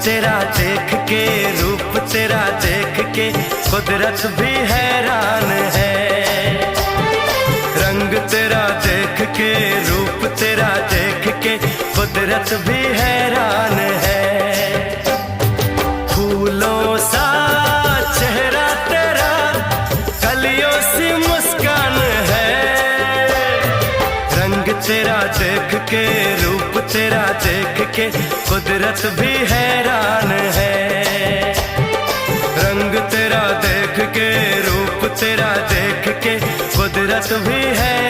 तेरा देख के, रूप तेरा देख के कुदरत भी हैरान है। रंग तेरा देख के, रूप तेरा देख के कुदरत भी हैरान है। फूलों सा चेहरा तेरा, कलियों सी मुस्कान है। रंग तेरा देख के, रूप तेरा देख के कुदरत भी हैरान है। रंग तेरा देख के, रूप तेरा देख के कुदरत भी है